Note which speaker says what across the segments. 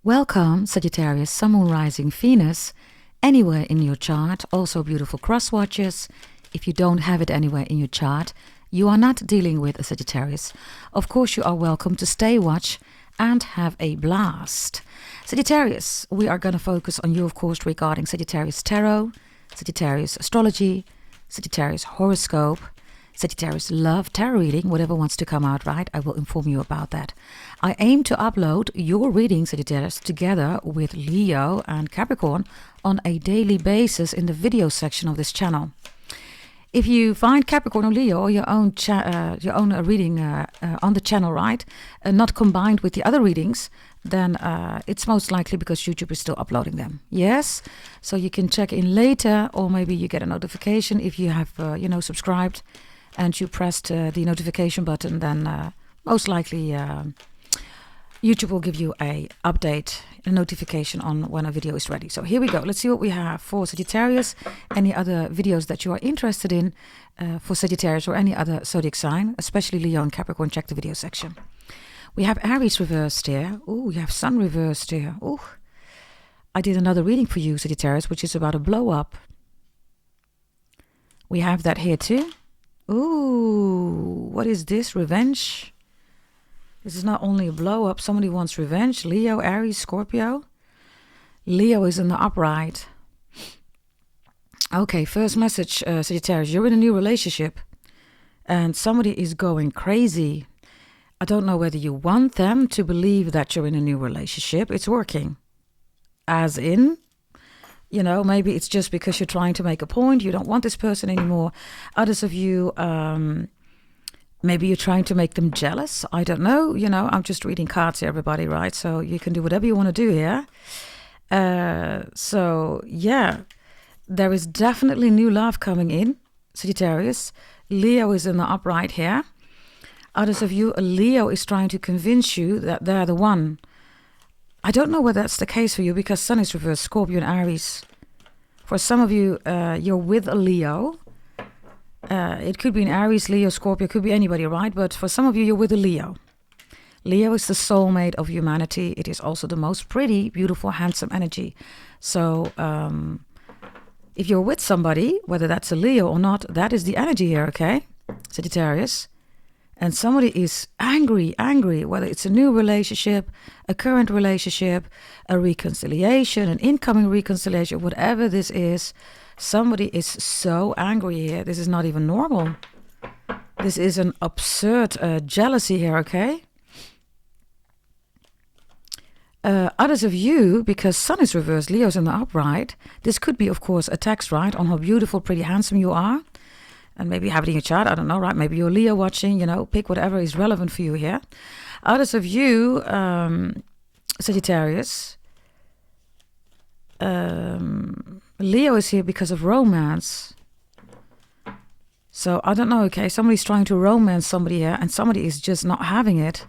Speaker 1: Welcome, Sagittarius, Sun, Moon, Rising, Venus, anywhere in your chart. Also beautiful cross watches. If you don't have it anywhere in your chart, you are not dealing with a Sagittarius. Of course, you are welcome to stay watch and have a blast. Sagittarius, we are going to focus on you, of course, regarding Sagittarius Tarot, Sagittarius Astrology, Sagittarius Horoscope, Sagittarius Love Tarot Reading, whatever wants to come out, right? I will inform you about that. I aim to upload your reading, Sagittarius, together with Leo and Capricorn on a daily basis in the video section of this channel. If you find Capricorn or Leo or your own reading on the channel, right, not combined with the other readings, then it's most likely because YouTube is still uploading them. Yes, so you can check in later, or maybe you get a notification if you have, subscribed and you pressed the notification button. Then most likely YouTube will give you a update, a notification on when a video is ready. So here we go. Let's see what we have for Sagittarius. Any other videos that you are interested in for Sagittarius or any other zodiac sign, especially Leo and Capricorn, check the video section. We have Aries reversed here. Oh, we have Sun reversed here. Oh, I did another reading for you, Sagittarius, which is about a blow up. We have that here too. Ooh, what is this? Revenge. This is not only a blow up. Somebody wants revenge. Leo, Aries, Scorpio. Leo is in the upright. Okay, first message, Sagittarius. You're in a new relationship and somebody is going crazy. I don't know whether you want them to believe that you're in a new relationship. It's working. As in, maybe it's just because you're trying to make a point. You don't want this person anymore. Others of you, maybe you're trying to make them jealous. I don't know. I'm just reading cards here, everybody, right? So you can do whatever you want to do here. So, yeah, there is definitely new love coming in, Sagittarius. Leo is in the upright here. Others of you, Leo is trying to convince you that they're the one. I don't know whether that's the case for you because Sun is reversed, Scorpio and Aries. For some of you, you're with a Leo. It could be an Aries, Leo, Scorpio, could be anybody, right? But for some of you, you're with a Leo. Leo is the soulmate of humanity. It is also the most pretty, beautiful, handsome energy. So if you're with somebody, whether that's a Leo or not, that is the energy here, okay? Sagittarius. And somebody is angry, whether it's a new relationship, a current relationship, a reconciliation, an incoming reconciliation, whatever this is, somebody is so angry here. This is not even normal. This is an absurd jealousy here, okay? Others of you, because Sun is reversed, Leo's in the upright, this could be, of course, a text, right, on how beautiful, pretty, handsome you are. And maybe you have it in your chart, I don't know, right? Maybe you're Leo watching, pick whatever is relevant for you here. Others of you, Sagittarius, Leo is here because of romance. So I don't know, okay, somebody's trying to romance somebody here and somebody is just not having it.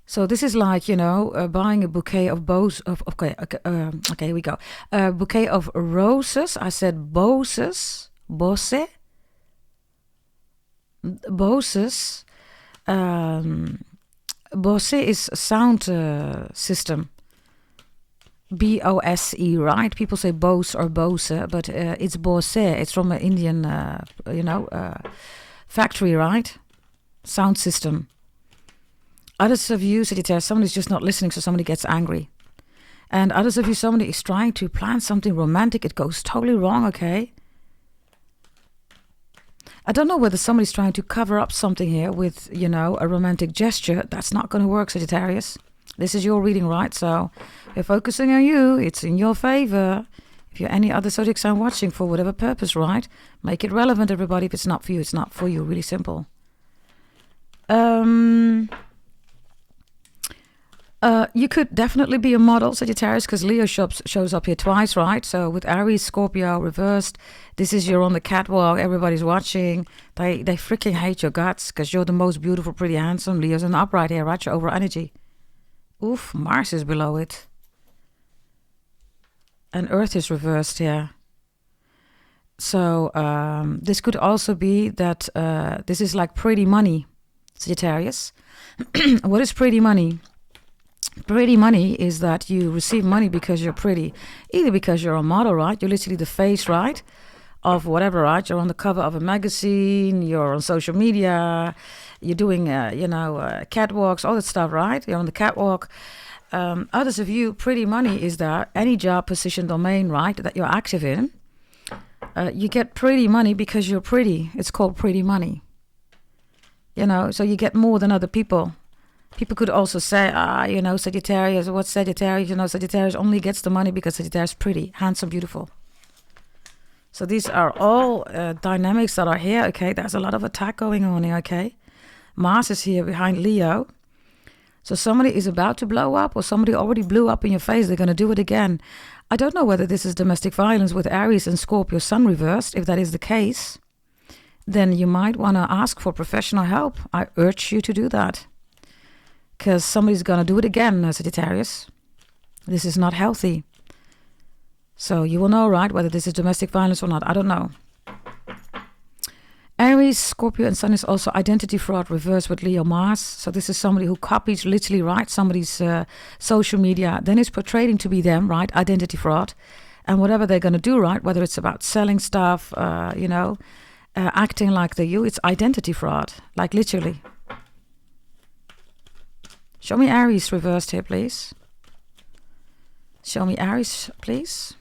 Speaker 1: So this is like, buying a bouquet of okay, here we go. A bouquet of roses. I said boses. Bose. Boses. Bose is sound system. B-O-S-E, right? People say Bose or Bose, but it's Bose. It's from an Indian, factory, right? Sound system. Others of you, Sagittarius, somebody's just not listening, so somebody gets angry. And others of you, somebody is trying to plan something romantic. It goes totally wrong, okay? I don't know whether somebody's trying to cover up something here with, a romantic gesture. That's not going to work, Sagittarius. This is your reading, right? So we're focusing on you. It's in your favor. If you're any other zodiac sign watching for whatever purpose, right? Make it relevant, everybody. If it's not for you, it's not for you. Really simple. You could definitely be a model, Sagittarius, because Leo shows up here twice, right? So with Aries, Scorpio reversed, this is you're on the catwalk, everybody's watching. They freaking hate your guts because you're the most beautiful, pretty, handsome. Leo's in the upright here, right? Your over energy. Oof, Mars is below it. And Earth is reversed here. So this could also be that this is like pretty money, Sagittarius. What is pretty money? Pretty money is that you receive money because you're pretty. Either because you're a model, right? You're literally the face, right? Of whatever, right? You're on the cover of a magazine, you're on social media, you're doing, catwalks, all that stuff, right? You're on the catwalk. Others of you, pretty money is that any job, position, domain, right, that you're active in, you get pretty money because you're pretty. It's called pretty money. So you get more than other people. People could also say, Sagittarius, what's Sagittarius? Sagittarius only gets the money because Sagittarius is pretty, handsome, beautiful. So these are all dynamics that are here, okay? There's a lot of attack going on here, okay? Mars is here behind Leo. So somebody is about to blow up, or somebody already blew up in your face. They're going to do it again. I don't know whether this is domestic violence with Aries and Scorpio Sun reversed. If that is the case, then you might want to ask for professional help. I urge you to do that. Because somebody's going to do it again, Sagittarius. This is not healthy. So you will know, right, whether this is domestic violence or not. I don't know. Aries, Scorpio, and Sun is also identity fraud reversed with Leo Mars. So this is somebody who copies, literally, right, somebody's social media. Then is portraying to be them, right, identity fraud. And whatever they're going to do, right, whether it's about selling stuff, acting like they're you, it's identity fraud, like literally. Show me Aries reversed here, please. Show me Aries, please.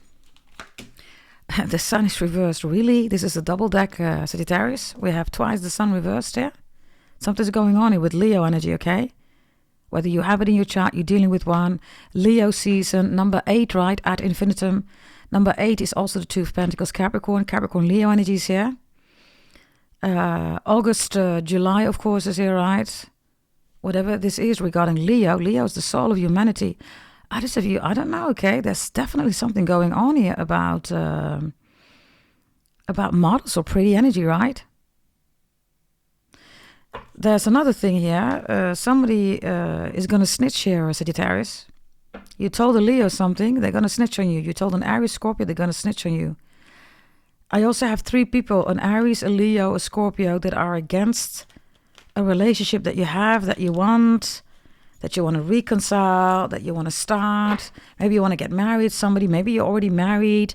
Speaker 1: The Sun is reversed. Really? This is a double deck Sagittarius. We have twice the Sun reversed here. Something's going on here with Leo energy, okay? Whether you have it in your chart, you're dealing with one. Leo season, number 8, right, ad infinitum. Number 8 is also the Two of Pentacles, Capricorn. Capricorn Leo energy is here. August, July, of course, is here, right? Whatever this is regarding Leo. Leo is the soul of humanity. Others of you, I don't know, okay? There's definitely something going on here about models or pretty energy, right? There's another thing here. Somebody is going to snitch here, Sagittarius. You told a Leo something, they're going to snitch on you. You told an Aries, Scorpio, they're going to snitch on you. I also have 3 people, an Aries, a Leo, a Scorpio, that are against a relationship that you have, that you want to reconcile, that you want to start. Maybe you want to get married, somebody, maybe you're already married.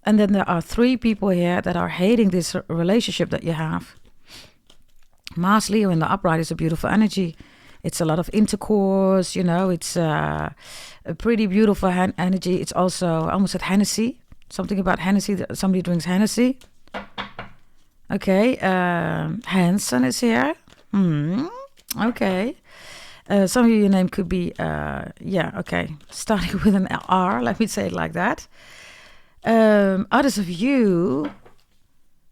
Speaker 1: And then there are 3 people here that are hating this relationship that you have. Mars Leo in the upright is a beautiful energy. It's a lot of intercourse, it's a pretty beautiful energy. It's also, I almost said Hennessy, something about Hennessy, somebody drinks Hennessy. Okay, Hanson is here. Okay. Some of you, your name could be, starting with an R, let me say it like that. Others of you,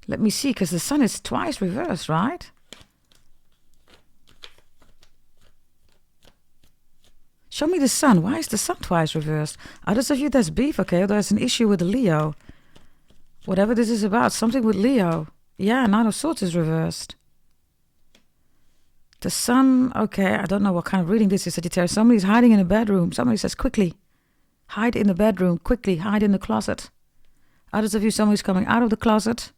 Speaker 1: let me see, because the Sun is twice reversed, right? Show me the Sun. Why is the Sun twice reversed? Others of you, there's beef, okay? There's an issue with the Leo. Whatever this is about, something with Leo. Yeah, Nine of Swords is reversed. The Sun, okay, I don't know what kind of reading this is, Sagittarius. Somebody's hiding in a bedroom. Somebody says, quickly, hide in the bedroom, quickly, hide in the closet. Others of you, somebody's coming out of the closet.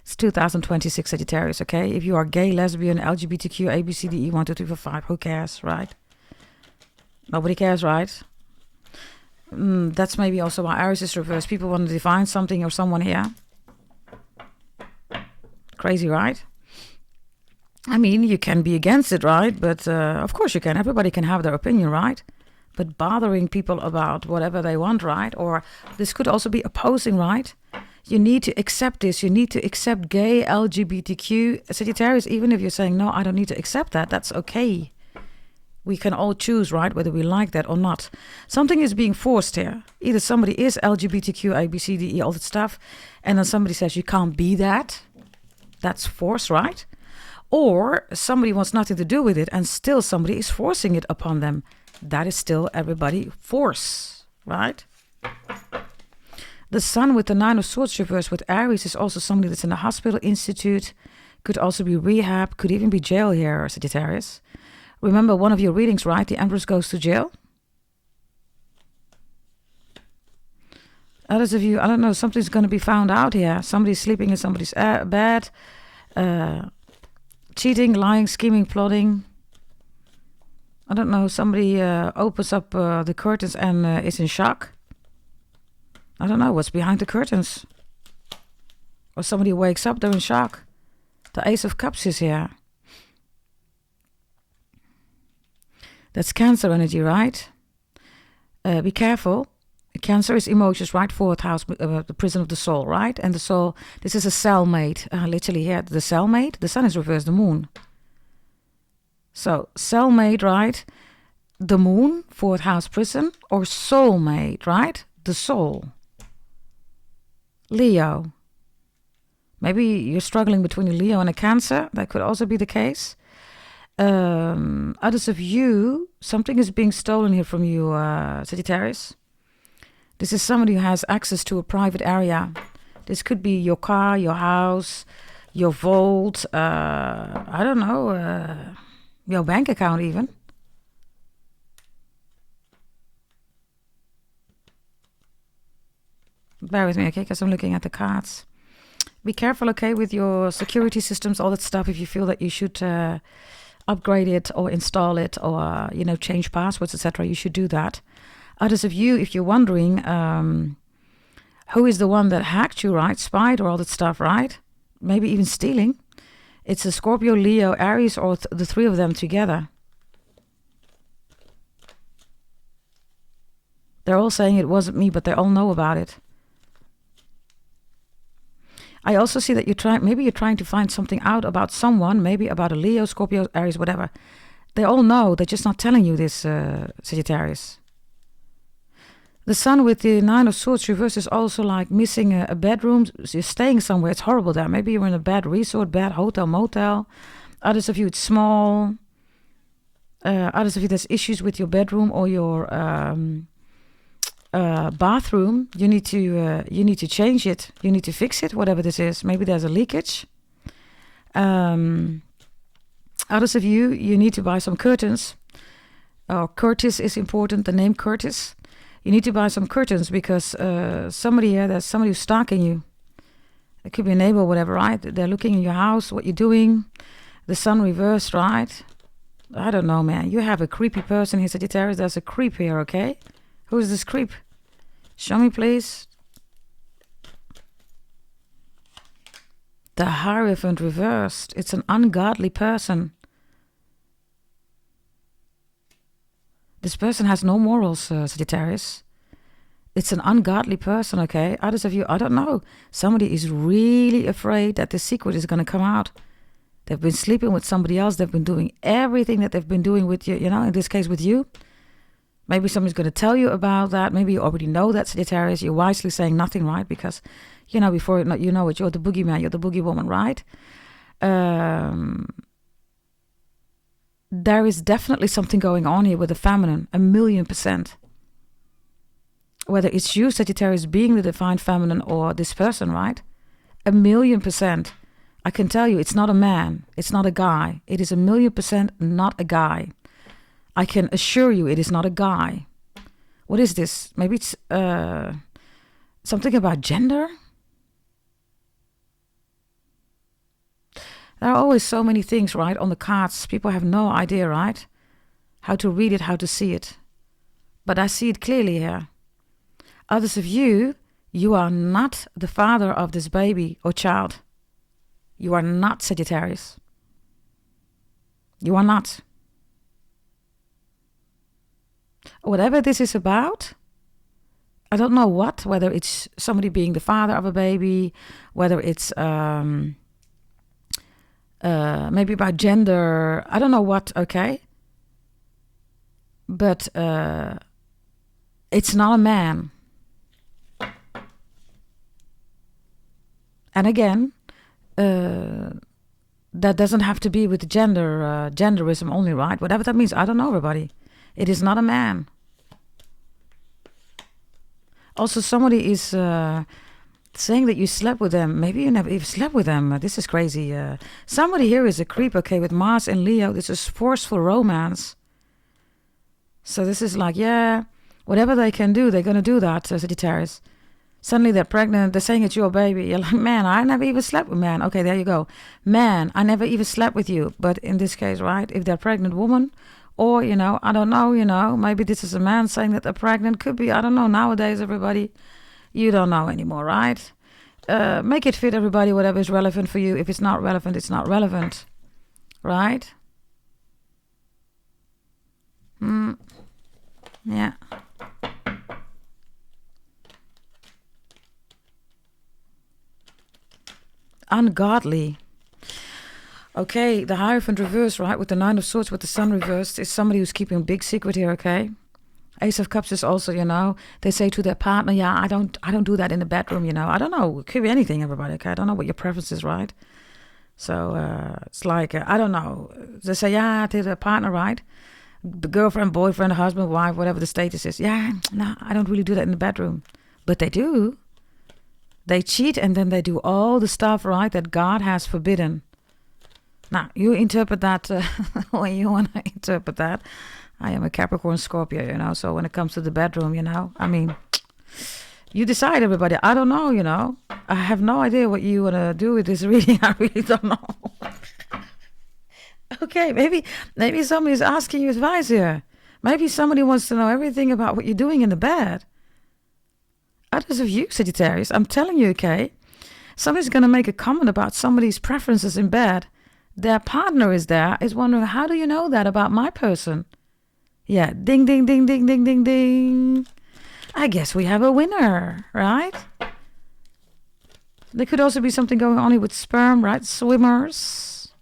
Speaker 1: It's 2026 Sagittarius, okay? If you are gay, lesbian, LGBTQ, A, B, C, D, E, 1, 2, 3, 4, 5, who cares, right? Nobody cares, right? That's maybe also why Aries is reversed. People want to define something or someone here. Crazy, right? I mean, you can be against it, right? But of course you can. Everybody can have their opinion, right? But bothering people about whatever they want, right? Or this could also be opposing, right? You need to accept this. You need to accept gay, LGBTQ. Sagittarius, even if you're saying, no, I don't need to accept that, that's okay. We can all choose, right? Whether we like that or not. Something is being forced here. Either somebody is LGBTQ, A, B, C, D, E, all that stuff. And then somebody says, you can't be that. That's force, right? Or somebody wants nothing to do with it and still somebody is forcing it upon them. That is still everybody force, right? The Sun with the Nine of Swords reversed with Aries is also somebody that's in a hospital, institute, could also be rehab, could even be jail here, Sagittarius. Remember one of your readings, right? The Empress goes to jail. Others of you, I don't know, something's going to be found out here. Somebody's sleeping in somebody's bed. Cheating, lying, scheming, plotting. I don't know, somebody opens up the curtains and is in shock. I don't know what's behind the curtains. Or somebody wakes up, they're in shock. The Ace of Cups is here. That's Cancer energy, right? Be careful. Cancer is emotions, right? Fourth house, the prison of the soul, right? And the soul, this is a cellmate. Literally here, the cellmate. The sun is reversed, the moon. So, cellmate, right? The moon, fourth house prison. Or soulmate, right? The soul. Leo. Maybe you're struggling between a Leo and a Cancer. That could also be the case. Others of you, something is being stolen here from you, Sagittarius. This is somebody who has access to a private area. This could be your car, your house, your vault, I don't know, your bank account even. Bear with me, okay, because I'm looking at the cards. Be careful, okay, with your security systems, all that stuff. If you feel that you should upgrade it or install it or, change passwords, etc., you should do that. Others of you, if you're wondering who is the one that hacked you, right? Spied or all that stuff, right? Maybe even stealing. It's a Scorpio, Leo, Aries, or the three of them together. They're all saying it wasn't me, but they all know about it. I also see that maybe you're trying to find something out about someone, maybe about a Leo, Scorpio, Aries, whatever. They all know, they're just not telling you this, Sagittarius. The sun with the Nine of Swords reverse is also like missing a bedroom. You're staying somewhere, it's horrible there. Maybe you're in a bad resort, bad hotel, motel. Others of you, it's small. Others of you, there's issues with your bedroom or your bathroom. You need to change it. You need to fix it, whatever this is. Maybe there's a leakage. Others of you, you need to buy some curtains. Curtis is important, the name Curtis. You need to buy some curtains because there's somebody who's stalking you. It could be a neighbor or whatever, right? They're looking in your house, what you're doing. The sun reversed, right? I don't know, man. You have a creepy person here, Sagittarius. There's a creep here, okay? Who is this creep? Show me, please. The Hierophant reversed. It's an ungodly person. This person has no morals, Sagittarius. It's an ungodly person, okay? Others of you, I don't know. Somebody is really afraid that the secret is going to come out. They've been sleeping with somebody else. They've been doing everything that they've been doing with you, in this case with you. Maybe somebody's going to tell you about that. Maybe you already know that, Sagittarius. You're wisely saying nothing, right? Because, before you know it, you're the boogeyman, you're the boogie woman, right? There is definitely something going on here with the feminine, 1,000,000%. Whether it's you, Sagittarius, being the divine feminine or this person, right? 1,000,000%. I can tell you it's not a man, it's not a guy. It is 1,000,000% not a guy. I can assure you it is not a guy. What is this? Maybe it's something about gender? There are always so many things, right, on the cards. People have no idea, right, how to read it, how to see it. But I see it clearly here. Others of you, you are not the father of this baby or child. You are not, Sagittarius. You are not. Whatever this is about, I don't know what, whether it's somebody being the father of a baby, whether it's maybe about gender, I don't know what, okay? But it's not a man. And again, that doesn't have to be with gender, genderism only, right? Whatever that means, I don't know, everybody. It is not a man. Also, somebody is saying that you slept with them. Maybe you never even slept with them. This is crazy. Somebody here is a creep, okay, with Mars and Leo. This is forceful romance. So this is like, yeah, whatever they can do, they're going to do that, Sagittarius. Suddenly they're pregnant. They're saying it's your baby. You're like, man, I never even slept with man. Okay, there you go. Man, I never even slept with you. But in this case, right, if they're a pregnant woman Or, I don't know, maybe this is a man saying that they're pregnant. Could be, I don't know. Nowadays, everybody, you don't know anymore, right? Make it fit everybody, whatever is relevant for you. If it's not relevant, it's not relevant, right? Yeah. Ungodly. Okay, the Hierophant reversed, right? With the Nine of Swords, with the Sun reversed, is somebody who's keeping a big secret here, okay? Ace of Cups is also, they say to their partner, yeah, I don't do that in the bedroom, I don't know. It could be anything, everybody, okay? I don't know what your preference is, right? So it's like, I don't know. They say, yeah, to their partner, right? The girlfriend, boyfriend, husband, wife, whatever the status is. Yeah, no, I don't really do that in the bedroom. But they do. They cheat and then they do all the stuff, right, that God has forbidden. Now, you interpret that when you want to interpret that. I am a Capricorn Scorpio, so when it comes to the bedroom, I mean, you decide, everybody. I don't know, I have no idea what you want to do with this reading. I really don't know. Okay, maybe somebody's asking you advice here. Maybe somebody wants to know everything about what you're doing in the bed. Others of you, Sagittarius, I'm telling you, okay, somebody's going to make a comment about somebody's preferences in bed. Their partner is wondering, how do you know that about my person? Yeah, ding, ding, ding, ding, ding, ding, ding. I guess we have a winner, right? There could also be something going on here with sperm, right? Swimmers.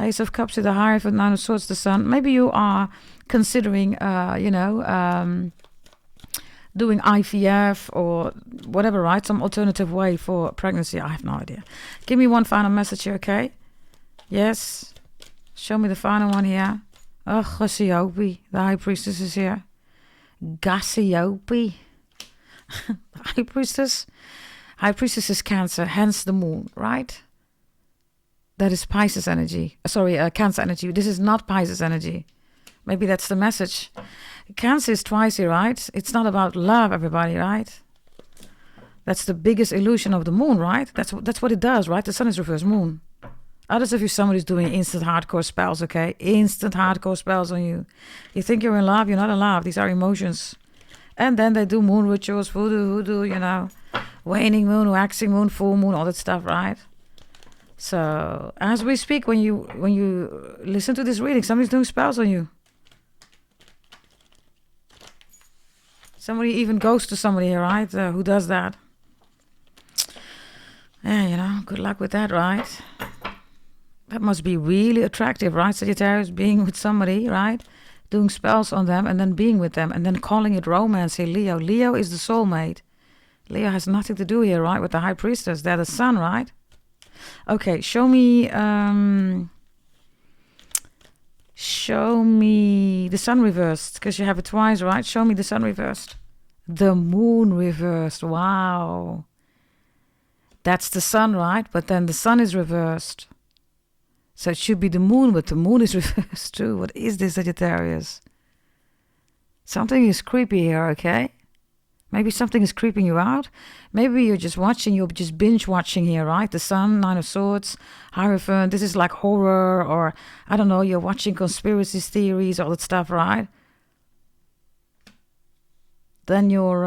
Speaker 1: Ace of Cups with the Hierophant, Nine of Swords, the Sun. Maybe you are considering, doing IVF or whatever, right? Some alternative way for pregnancy. I have no idea. Give me one final message here, okay? Yes. Show me the final one here. Oh, Gassiope. The High Priestess is here. Gassiope. High Priestess. High Priestess is Cancer, hence the Moon, right? That is Pisces energy. Sorry, Cancer energy. This is not Pisces energy. Maybe that's the message. Cancer is twice here, right? It's not about love, everybody, right? That's the biggest illusion of the moon, right? That's what it does, right? The sun is reverse moon. Others of you, somebody's doing instant hardcore spells, okay? Instant hardcore spells on you. You think you're in love, you're not in love. These are emotions. And then they do moon rituals, voodoo, waning moon, waxing moon, full moon, all that stuff, right? So, as we speak, when you listen to this reading, somebody's doing spells on you. Somebody even goes to somebody here, right? Who does that? Yeah, good luck with that, right? That must be really attractive, right, Sagittarius? Being with somebody, right? Doing spells on them and then being with them and then calling it romance here, Leo. Leo is the soulmate. Leo has nothing to do here, right, with the High Priestess. They're the sun, right? Okay, show me the sun reversed, because you have it twice, right? Show me the sun reversed. The moon reversed. Wow. That's the sun, right? But then the sun is reversed. So it should be the moon, but the moon is reversed too. What is this, Sagittarius? Something is creepy here, okay? Maybe something is creeping you out. Maybe you're just binge watching here, right? The Sun, Nine of Swords, Hierophant. This is like horror, or I don't know, you're watching conspiracy theories, all that stuff, right? Then your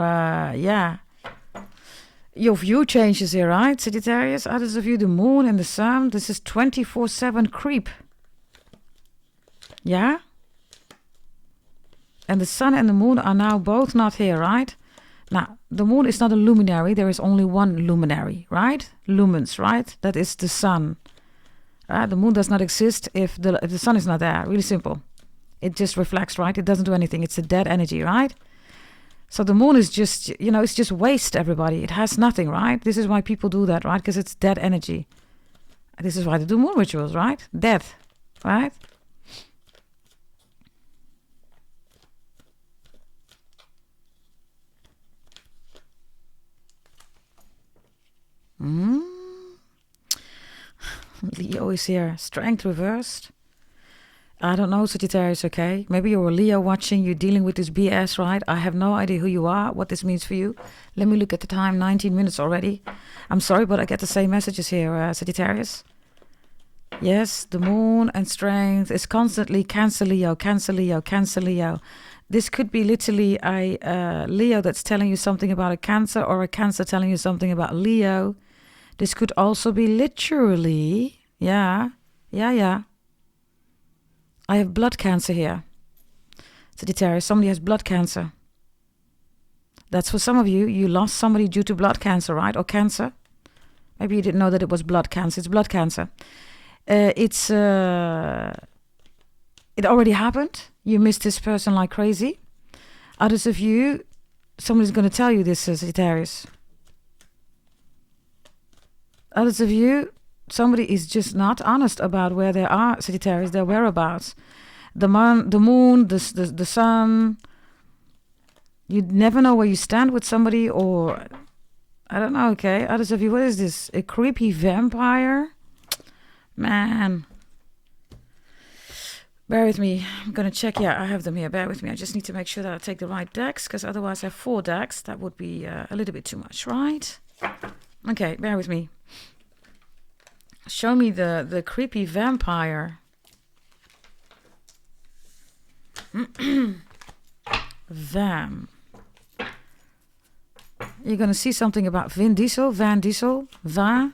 Speaker 1: view changes here, right, Sagittarius? Others of you, the moon and the sun. This is 24/7 creep. Yeah? And the sun and the moon are now both not here, right? Now, the moon is not a luminary. There is only one luminary, right? Lumens, right? That is the sun. The moon does not exist if the sun is not there. Really simple. It just reflects, right? It doesn't do anything. It's a dead energy, right? So the moon is just, it's just waste, everybody. It has nothing, right? This is why people do that, right? Because it's dead energy. This is why they do moon rituals, right? Death, right? Leo is here. Strength reversed. I don't know, Sagittarius, okay? Maybe you're a Leo watching, you're dealing with this BS, right? I have no idea who you are, what this means for you. Let me look at the time, 19 minutes already. I'm sorry, but I get the same messages here, Sagittarius. Yes, the moon and strength is constantly Cancer, Leo, Cancer, Leo, Cancer, Leo. This could be literally a Leo that's telling you something about a Cancer, or a Cancer telling you something about Leo. This could also be literally, yeah. I have blood cancer here. Sagittarius, somebody has blood cancer. That's for some of you. You lost somebody due to blood cancer, right? Or cancer. Maybe you didn't know that it was blood cancer. It's blood cancer. It already happened. You missed this person like crazy. Others of you, somebody's going to tell you this, Sagittarius. Others of you, somebody is just not honest about where they are, Sagittarius, their whereabouts. The moon, the sun. You never know where you stand with somebody, or I don't know, okay? Others of you, what is this? A creepy vampire? Man. Bear with me. I'm going to check. Yeah, I have them here. Bear with me. I just need to make sure that I take the right decks, because otherwise I have 4 decks. That would be a little bit too much, right? Okay, bear with me. Show me the creepy vampire. Vam. You're going to see something about Van Diesel. Va.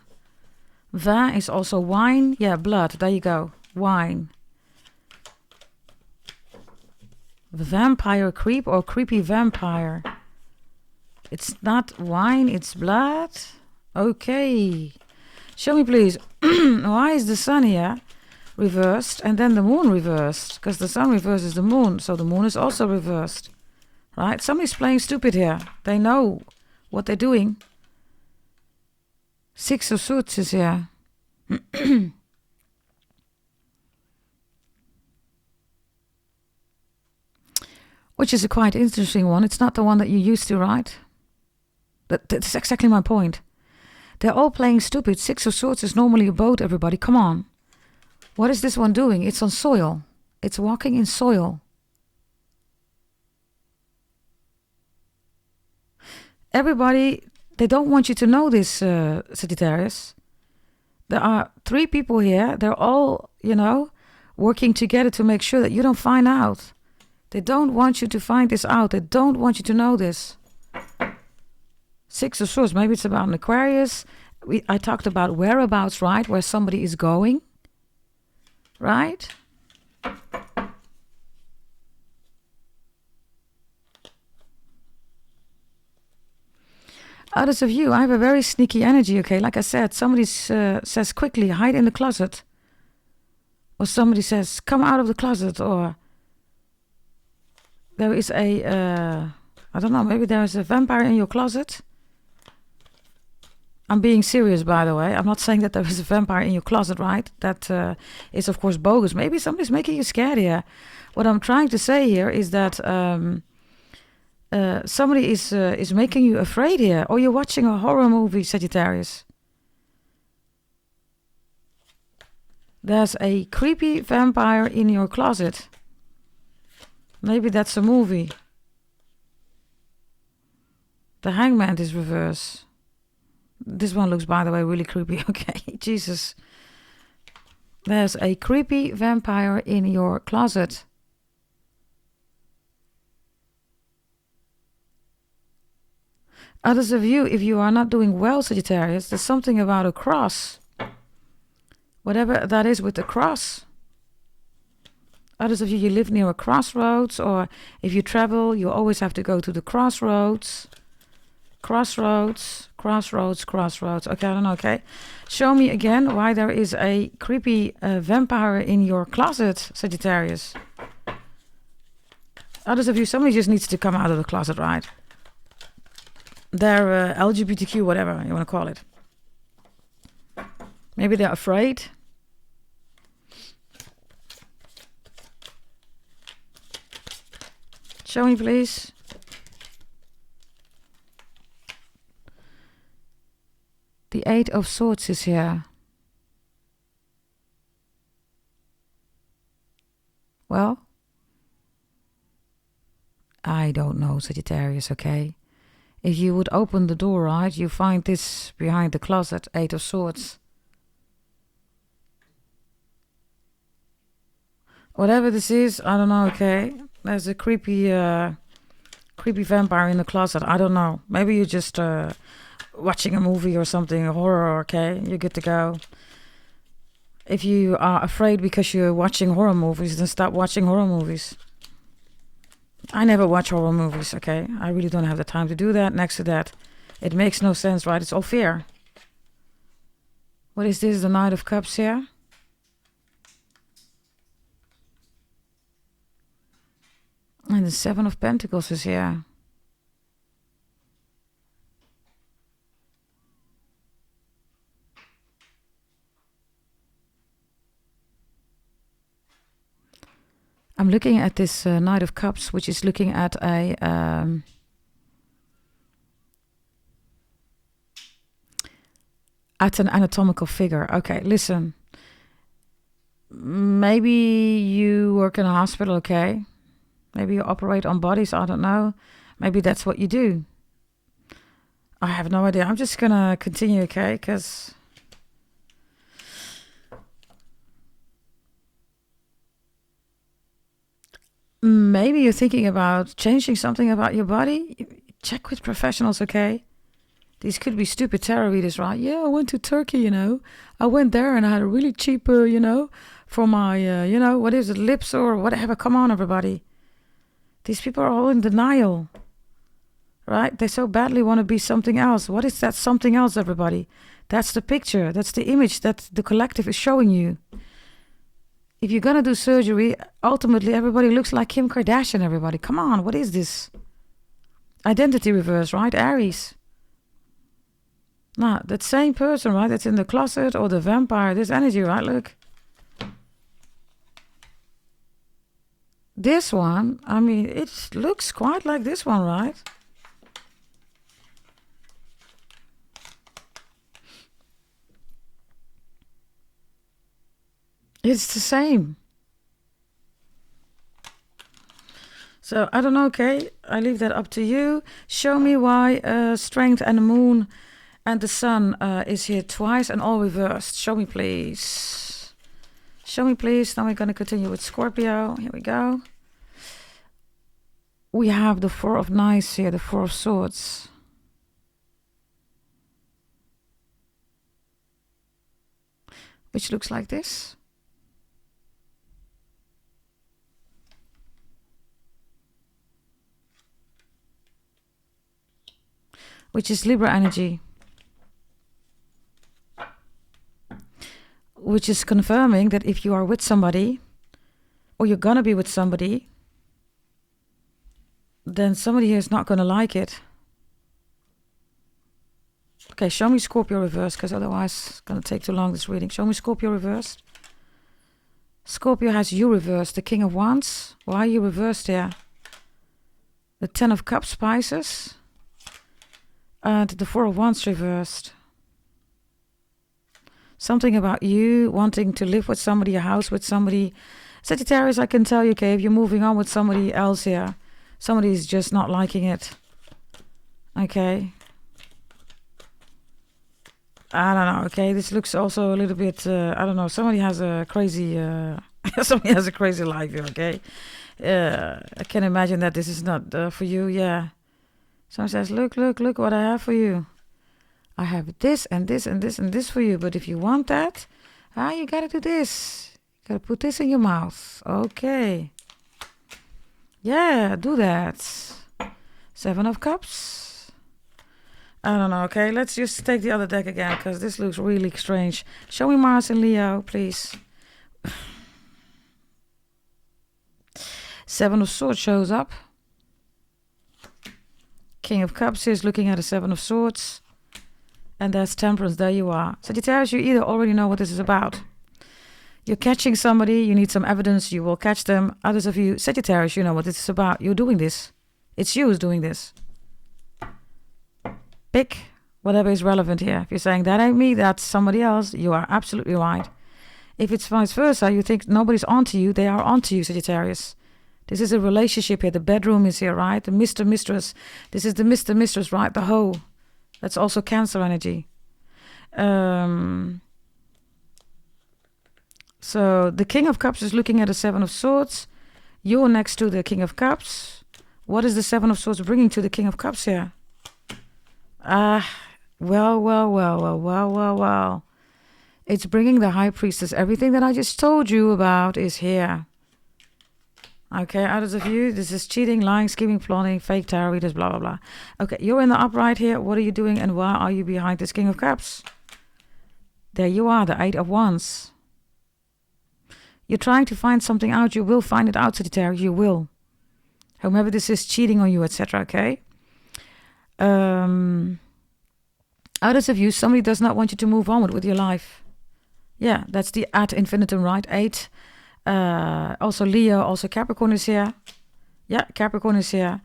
Speaker 1: Va is also wine. Yeah, blood. There you go. Wine. Vampire creep or creepy vampire. It's not wine, it's blood. Okay. Show me, please. Why is the sun here reversed and then the moon reversed? Because the sun reverses the moon, so the moon is also reversed. Right? Somebody's playing stupid here. They know what they're doing. 6 of Swords is here. Which is a quite interesting one. It's not the one that you used to, right? That's exactly my point. They're all playing stupid. 6 of Swords is normally a boat, everybody. Come on. What is this one doing? It's on soil. It's walking in soil. Everybody, they don't want you to know this, Sagittarius. There are 3 people here. They're all, working together to make sure that you don't find out. They don't want you to find this out. They don't want you to know this. 6 of Swords. Maybe it's about an Aquarius. I talked about whereabouts, right? Where somebody is going. Right? Others of you, I have a very sneaky energy, okay? Like I said, somebody says quickly, hide in the closet. Or somebody says, come out of the closet. Or there is I don't know, maybe there is a vampire in your closet. I'm being serious, by the way. I'm not saying that there is a vampire in your closet, right? That is, of course, bogus. Maybe somebody's making you scared here. What I'm trying to say here is that somebody is making you afraid here. Or you're watching a horror movie, Sagittarius. There's a creepy vampire in your closet. Maybe that's a movie. The Hangman is reverse. This one looks, by the way, really creepy. Okay, Jesus. There's a creepy vampire in your closet. Others of you, if you are not doing well, Sagittarius, there's something about a cross. Whatever that is with the cross. Others of you, you live near a crossroads, or if you travel, you always have to go to the crossroads. Crossroads. Okay, I don't know, okay. Show me again why there is a creepy vampire in your closet, Sagittarius. Others of you, somebody just needs to come out of the closet, right? They're LGBTQ, whatever you want to call it. Maybe they're afraid. Show me, please. The 8 of Swords is here. Well, I don't know, Sagittarius, okay? If you would open the door, right, you find this behind the closet, 8 of Swords. Whatever this is, I don't know, okay? There's a creepy vampire in the closet. I don't know. Maybe you're just watching a movie or something, a horror, okay? You're good to go. If you are afraid because you're watching horror movies, then stop watching horror movies. I never watch horror movies, okay? I really don't have the time to do that. Next to that, it makes no sense, right? It's all fear. What is this? The Knight of Cups here? And the Seven of Pentacles is here. I'm looking at this Knight of Cups, which is looking at a at an anatomical figure. Okay, listen. Maybe you work in a hospital, okay? Maybe you operate on bodies, I don't know. Maybe that's what you do. I have no idea. I'm just gonna continue, okay? Because maybe you're thinking about changing something about your body. Check with professionals, okay? These could be stupid tarot readers, right? Yeah, I went to Turkey, you know. I went there and I had a really cheap, you know, for my, you know, what is it, lips or whatever. Come on, everybody. These people are all in denial, right? They so badly want to be something else. What is that something else, everybody? That's the picture. That's the image that the collective is showing you. If you're going to do surgery, ultimately everybody looks like Kim Kardashian, everybody. Come on, what is this? Identity reverse, right? Aries. Now, that same person, right? That's in the closet or the vampire. This energy, right? Look. This one, I mean, it looks quite like this one, right? It's the same. So, I don't know, okay? I leave that up to you. Show me why Strength and the Moon and the Sun is here twice and all reversed. Show me, please. Show me, please. Now we're going to continue with Scorpio. Here we go. We have the Four of Knights here, the Four of Swords. Which looks like this. Which is Libra energy. Which is confirming that if you are with somebody, or you're gonna be with somebody, then somebody here is not gonna like it. Okay, show me Scorpio reversed, because otherwise it's gonna take too long, this reading. Show me Scorpio reversed. Scorpio has you reversed, the King of Wands. Why are you reversed here? The Ten of Cups, Pisces. And the Four of Wands reversed. Something about you wanting to live with somebody, a house with somebody. Sagittarius, I can tell you, okay, if you're moving on with somebody else here, somebody is just not liking it. Okay. I don't know, okay, this looks also a little bit, I don't know, somebody has a crazy, somebody has a crazy life here, okay? I can imagine that this is not for you, yeah. Someone says, look what I have for you. I have this and this and this and this for you. But if you want that, you gotta do this. You gotta put this in your mouth. Okay. Yeah, do that. Seven of Cups. I don't know, okay? Let's just take the other deck again, because this looks really strange. Show me Mars and Leo, please. Seven of Swords shows up. King of Cups is looking at a Seven of Swords. And there's Temperance, there you are. Sagittarius, you either already know what this is about. You're catching somebody, you need some evidence, you will catch them. Others of you, Sagittarius, you know what this is about. You're doing this. It's you who's doing this. Pick whatever is relevant here. If you're saying, that ain't me, that's somebody else, you are absolutely right. If it's vice versa, you think nobody's onto you, they are onto you, Sagittarius. This is a relationship here. The bedroom is here, right? The Mr. Mistress. This is the Mr. Mistress, right? The hoe. That's also Cancer energy. So the King of Cups is looking at the Seven of Swords. You're next to the King of Cups. What is the Seven of Swords bringing to the King of Cups here? Well. It's bringing the High Priestess. Everything that I just told you about is here. Okay, others of you, this is cheating, lying, scheming, plotting, fake tarot readers, blah, blah, blah. Okay, you're in the upright here. What are you doing and why are you behind this King of Cups? There you are, the Eight of Wands. You're trying to find something out. You will find it out, Sagittarius. You will. Whomever this is cheating on you, etc. Okay? Others of you, somebody does not want you to move on with your life. Yeah, that's the ad infinitum, right? 8. Also Leo, also Capricorn is here. Yeah, Capricorn is here.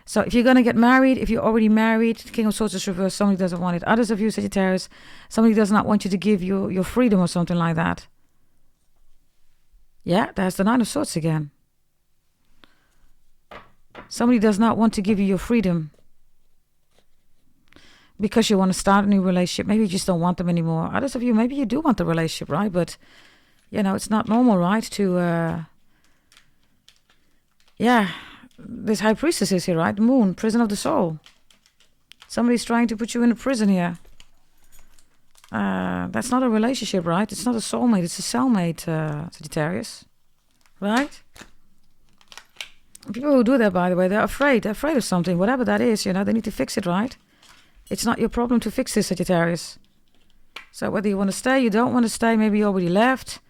Speaker 1: So if you're going to get married, if you're already married, King of Swords is reversed, somebody doesn't want it. Others of you, Sagittarius, somebody does not want you to give you your freedom or something like that. Yeah, there's the Nine of Swords again. Somebody does not want to give you your freedom because you want to start a new relationship. Maybe you just don't want them anymore. Others of you, maybe you do want the relationship, right? But, you know, it's not normal, right? To, this High Priestess is here, right? Moon, prison of the soul. Somebody's trying to put you in a prison here. That's not a relationship, right? It's not a soulmate. It's a cellmate, Sagittarius. Right? People who do that, by the way, they're afraid. They're afraid of something. Whatever that is, you know, they need to fix it, right? It's not your problem to fix this, Sagittarius. So whether you want to stay, you don't want to stay, maybe you already left.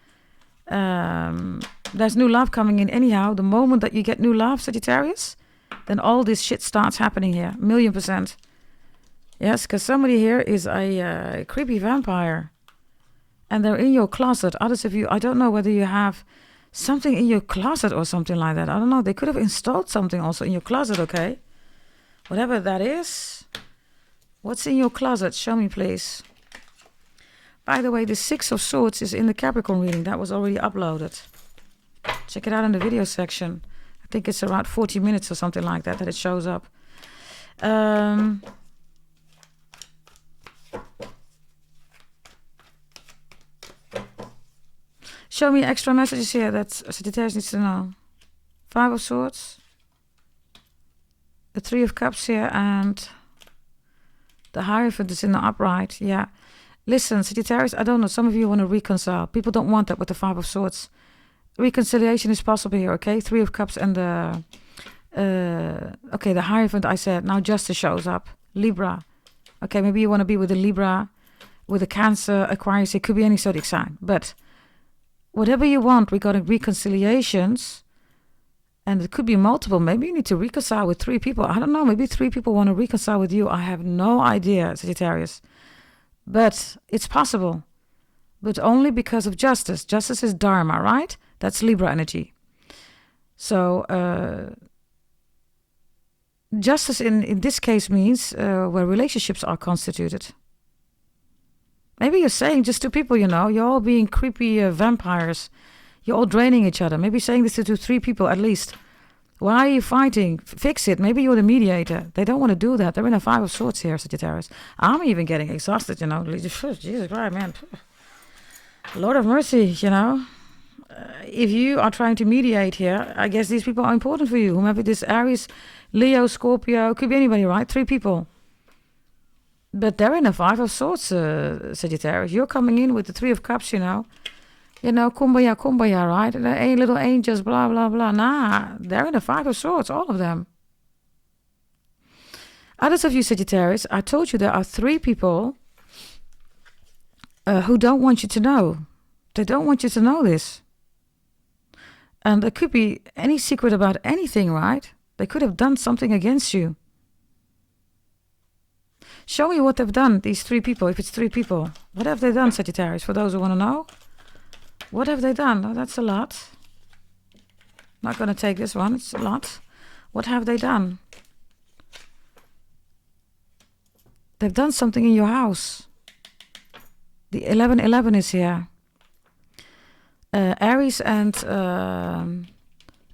Speaker 1: There's new love coming in anyhow. The moment that you get new love, Sagittarius, then all this shit starts happening here. 1,000,000%. Yes, because somebody here is a creepy vampire. And they're in your closet. Others of you, I don't know whether you have something in your closet or something like that. I don't know. They could have installed something also in your closet, okay? Whatever that is. What's in your closet? Show me, please. By the way, the Six of Swords is in the Capricorn reading. That was already uploaded. Check it out in the video section. I think it's around 40 minutes or something like that it shows up. Show me extra messages here that Sagittarius needs to know. Five of Swords. The Three of Cups here and the Hierophant is in the upright. Yeah. Listen, Sagittarius, I don't know. Some of you want to reconcile. People don't want that with the Five of Swords. Reconciliation is possible here, okay? Three of Cups and the... okay, the Hierophant, I said. Now Justice shows up. Libra. Okay, maybe you want to be with a Libra, with a Cancer, Aquarius. It could be any zodiac sign. But whatever you want regarding reconciliations, and it could be multiple. Maybe you need to reconcile with 3 people. I don't know. Maybe 3 people want to reconcile with you. I have no idea, Sagittarius. But it's possible. But only because of justice. Justice is Dharma, right? That's Libra energy. So justice in this case means where relationships are constituted. Maybe you're saying just 2 people, you know. You're all being creepy vampires. You're all draining each other. Maybe saying this to 3 people at least. Why are you fighting? Fix it. Maybe you're the mediator. They don't want to do that. They're in a Five of Swords here, Sagittarius. I'm even getting exhausted, you know. Jesus Christ, man. Lord of mercy, you know. If you are trying to mediate here, I guess these people are important for you. Whomever this Aries, Leo, Scorpio, could be anybody, right? 3 people. But they're in a Five of Swords, Sagittarius. You're coming in with the Three of Cups, you know. You know, kumbaya, kumbaya, right? And the little angels, blah, blah, blah. Nah, they're in the Five of Swords, all of them. Others of you, Sagittarius, I told you there are 3 people who don't want you to know. They don't want you to know this. And there could be any secret about anything, right? They could have done something against you. Show me what they've done, these 3 people, if it's 3 people. What have they done, Sagittarius, for those who want to know? What have they done? Oh, that's a lot. Not going to take this one. It's a lot. What have they done? They've done something in your house. The 1111 is here. Aries and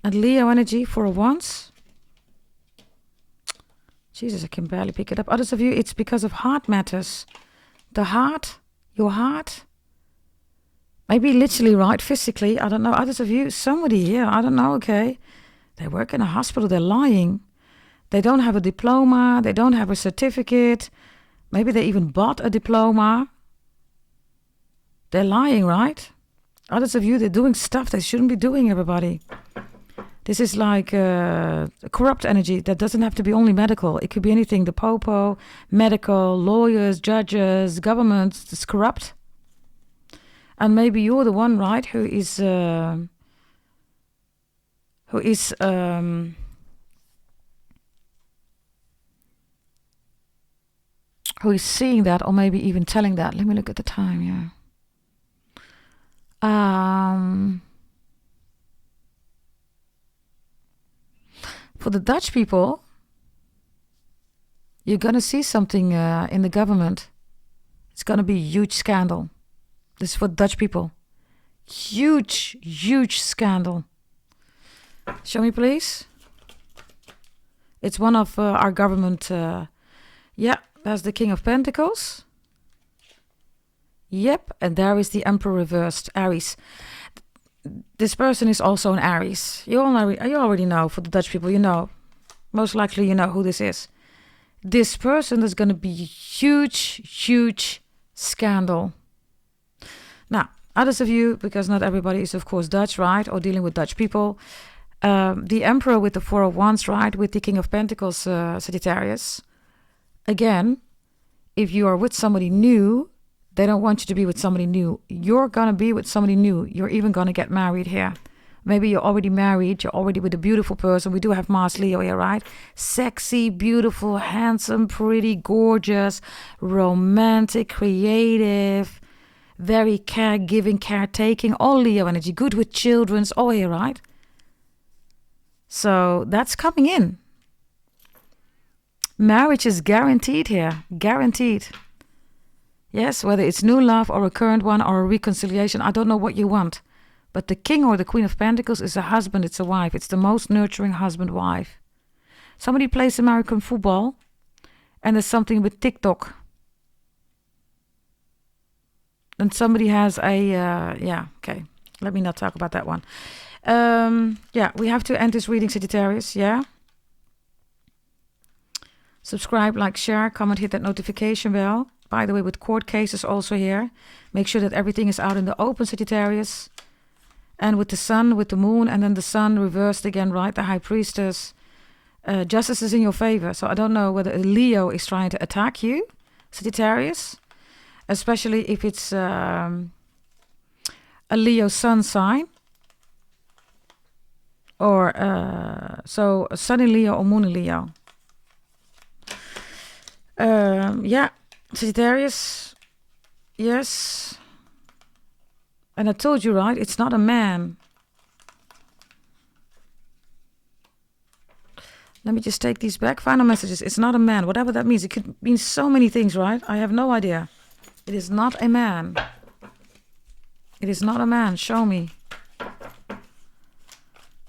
Speaker 1: Leo energy for once. Jesus, I can barely pick it up. Others of you, it's because of heart matters. The heart, your heart. Maybe literally, right? Physically, I don't know. Others of you, somebody here, I don't know, okay. They work in a hospital, they're lying. They don't have a diploma, they don't have a certificate. Maybe they even bought a diploma. They're lying, right? Others of you, they're doing stuff they shouldn't be doing, everybody. This is like a corrupt energy that doesn't have to be only medical. It could be anything. The popo, medical, lawyers, judges, government. It's corrupt. And maybe you're the one, right, who is seeing that, or maybe even telling that. Let me look at the time, yeah. For the Dutch people, you're going to see something in the government. It's going to be a huge scandal. This is for Dutch people. Huge, huge scandal. Show me, please. It's one of our government. Yeah, that's the King of Pentacles. Yep, and there is the Emperor reversed, Aries. This person is also an Aries. You already know, for the Dutch people, you know. Most likely you know who this is. This person is going to be a huge, huge scandal. Now, others of you, because not everybody is, of course, Dutch, right? Or dealing with Dutch people. The Emperor with the Four of Wands, right? With the King of Pentacles, Sagittarius. Again, if you are with somebody new, they don't want you to be with somebody new. You're going to be with somebody new. You're even going to get married here. Maybe you're already married. You're already with a beautiful person. We do have Mars Leo here, right? Sexy, beautiful, handsome, pretty, gorgeous, romantic, creative, very caregiving, caretaking. All Leo energy. Good with children's. All here, right? So that's coming in. Marriage is guaranteed here. Guaranteed. Yes, whether it's new love or a current one or a reconciliation, I don't know what you want. But the King or the Queen of Pentacles is a husband, it's a wife. It's the most nurturing husband-wife. Somebody plays American football, and there's something with TikTok. And somebody has a, yeah, okay. Let me not talk about that one. Yeah, we have to end this reading, Sagittarius, yeah? Subscribe, like, share, comment, hit that notification bell. By the way, with court cases also here. Make sure that everything is out in the open, Sagittarius. And with the sun, with the moon, and then the sun reversed again, right? The High Priestess. Justice is in your favor. So I don't know whether a Leo is trying to attack you, Sagittarius. Especially if it's a Leo sun sign. Or, so sun in Leo or moon in Leo. Yeah. Sagittarius, yes. And I told you, right, it's not a man. Let me just take these back. Final messages. It's not a man, whatever that means. It could mean so many things, right? I have no idea. It is not a man. It is not a man. Show me.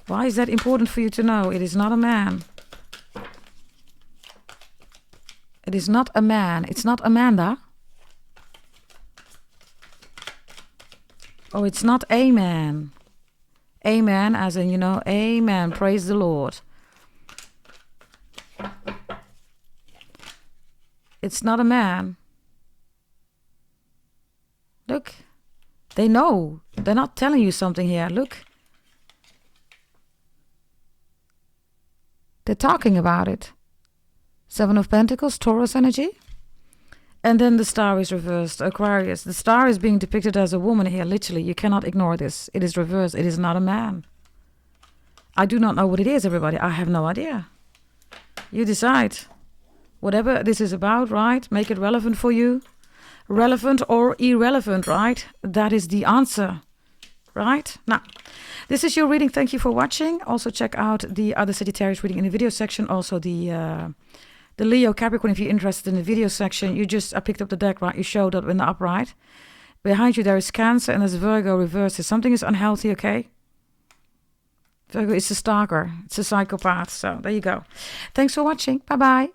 Speaker 1: Why is that important for you to know? It is not a man. It is not a man. It's not Amanda. Oh, it's not a man. Amen, as in, you know, amen. Praise the Lord. It's not a man. Look. They know. They're not telling you something here. Look. They're talking about it. Seven of Pentacles, Taurus energy. And then the star is reversed, Aquarius. The star is being depicted as a woman here, literally. You cannot ignore this. It is reversed. It is not a man. I do not know what it is, everybody. I have no idea. You decide. Whatever this is about, right? Make it relevant for you. Relevant or irrelevant, right? That is the answer, right? Now, this is your reading. Thank you for watching. Also check out the other Sagittarius reading in the video section. Also the Leo Capricorn, if you're interested in the video section. I picked up the deck, right? You showed up in the upright. Behind you there is Cancer and there's Virgo reversed. Something is unhealthy, okay? Virgo is a stalker. It's a psychopath. So there you go. Thanks for watching. Bye-bye.